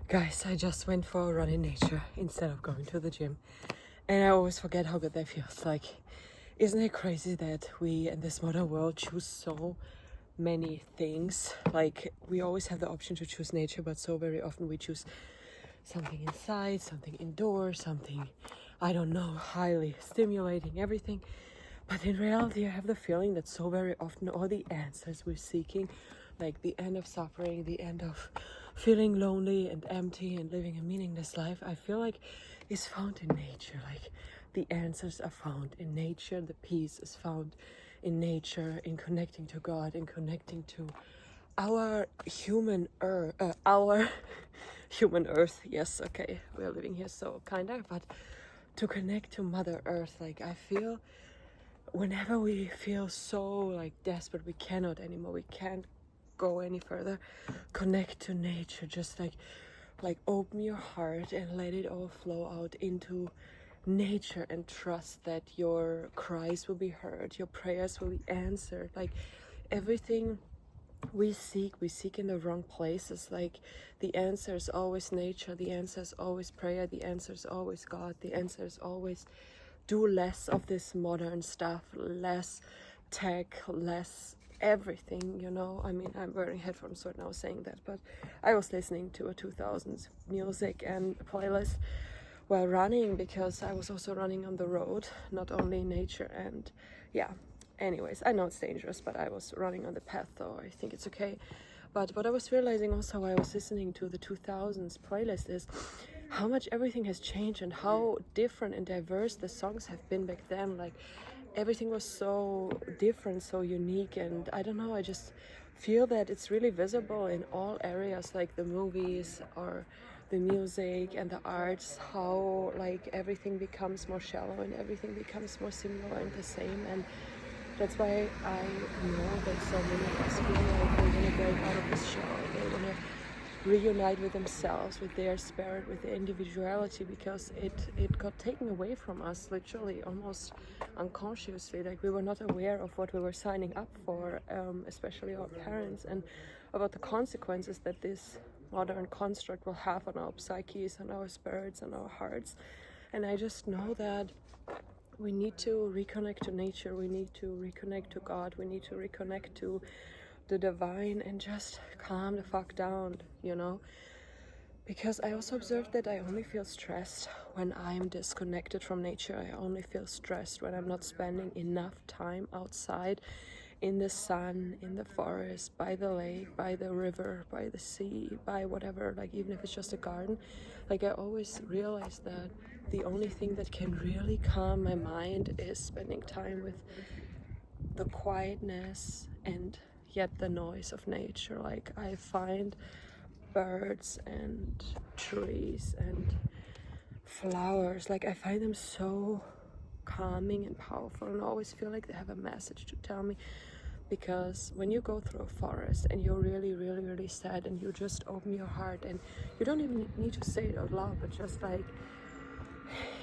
Guys, I just went for a run in nature instead of going to the gym. And I always forget how good that feels. Like, isn't it crazy that we in this modern world choose so many things? Like, we always have the option to choose nature, but so very often we choose something inside, something indoors, something, I don't know, highly stimulating, everything. But in reality, I have the feeling that so very often all the answers we're seeking, like the end of suffering, the end of feeling lonely and empty and living a meaningless life, I feel like is found in nature. Like, the answers are found in nature, the peace is found in nature, in connecting to God, in connecting to our human earth, our human earth. Yes, okay, we're living here, so kind of, but to connect to Mother Earth. Like, I feel whenever we feel so like desperate, we cannot anymore, we can't go any further, connect to nature. Just like open your heart and let it all flow out into nature, and trust that your cries will be heard, your prayers will be answered. Like, everything we seek in the wrong places. Like, the answer is always nature, the answer is always prayer, the answer is always God, the answer is always do less of this modern stuff, less tech, less everything, you know. I mean, I'm wearing headphones right now saying that, but I was listening to a 2000s music and playlist while running, because I was also running on the road, not only in nature. And yeah, anyways, I know it's dangerous, but I was running on the path, so I think it's okay. But what I was realizing also while I was listening to the 2000s playlist is how much everything has changed and how different and diverse the songs have been back then. Like, everything was so different, so unique, and I don't know, I just feel that it's really visible in all areas, like the movies or the music and the arts, how like everything becomes more shallow and everything becomes more similar and the same. And that's why I know that so many of us feel like they want to break out of this shell, they want to reunite with themselves, with their spirit, with their individuality, because it got taken away from us, literally, almost unconsciously. Like, we were not aware of what we were signing up for, especially our parents, and about the consequences that this modern construct will have on our psyches, on our spirits, on our hearts. And I just know that we need to reconnect to nature, we need to reconnect to God, we need to reconnect to the divine, and just calm the fuck down, you know. Because I also observed that I only feel stressed when I'm disconnected from nature. I only feel stressed when I'm not spending enough time outside in the sun, in the forest, by the lake, by the river, by the sea, by whatever, like, even if it's just a garden. Like, I always realize that the only thing that can really calm my mind is spending time with the quietness and yet the noise of nature. Like, I find birds and trees and flowers, like, I find them so calming and powerful, and I always feel like they have a message to tell me. Because when you go through a forest and you're really, really, really sad, and you just open your heart, and you don't even need to say it out loud, but just like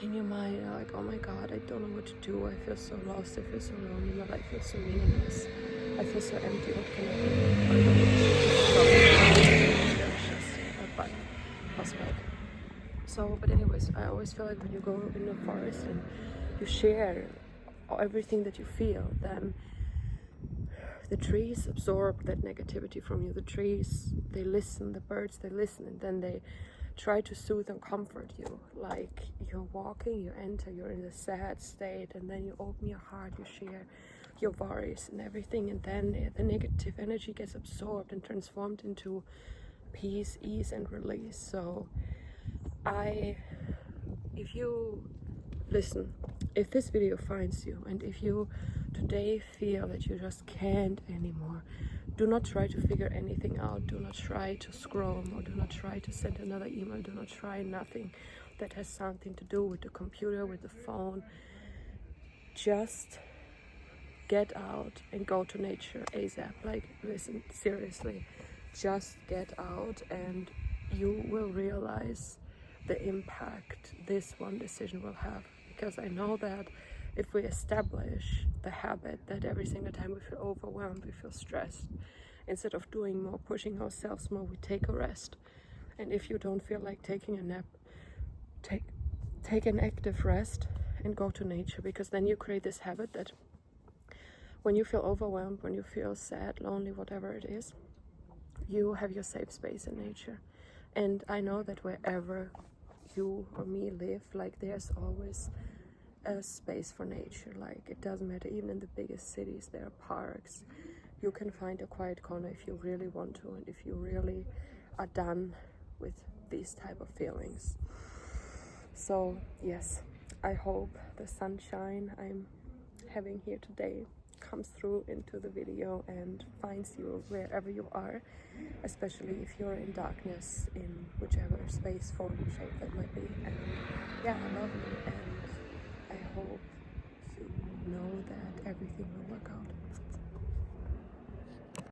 in your mind, you're like, oh my God, I don't know what to do, I feel so lost, I feel so lonely, my life feels so meaningless, I feel so empty, what can I do? There's just a button, hospital. So, but anyways, I always feel like when you go in the forest and you share everything that you feel, then the trees absorb that negativity from you. The trees, they listen, the birds, they listen, and then they try to soothe and comfort you. Like, you're walking, you enter, you're in a sad state, and then you open your heart, you share your worries and everything, and then the negative energy gets absorbed and transformed into peace, ease, and release. So if you listen, if this video finds you, and if you today feel that you just can't anymore, do not try to figure anything out, do not try to scroll, or do not try to send another email, do not try nothing that has something to do with the computer, with the phone. Just get out and go to nature ASAP. Like, listen, seriously, just get out, and you will realize the impact this one decision will have. Because I know that if we establish the habit that every single time we feel overwhelmed, we feel stressed, instead of doing more, pushing ourselves more, we take a rest. And if you don't feel like taking a nap, take an active rest and go to nature, because then you create this habit that when you feel overwhelmed, when you feel sad, lonely, whatever it is, you have your safe space in nature. And I know that wherever you or me live, like there's always a space for nature. Like it doesn't matter, even in the biggest cities there are parks. You can find a quiet corner if you really want to, and if you really are done with these type of feelings. So yes, I hope the sunshine I'm having here today comes through into the video and finds you wherever you are, especially if you're in darkness, in whichever space, form, shape that might be. And yeah, I love you, and I hope you know that everything will work out.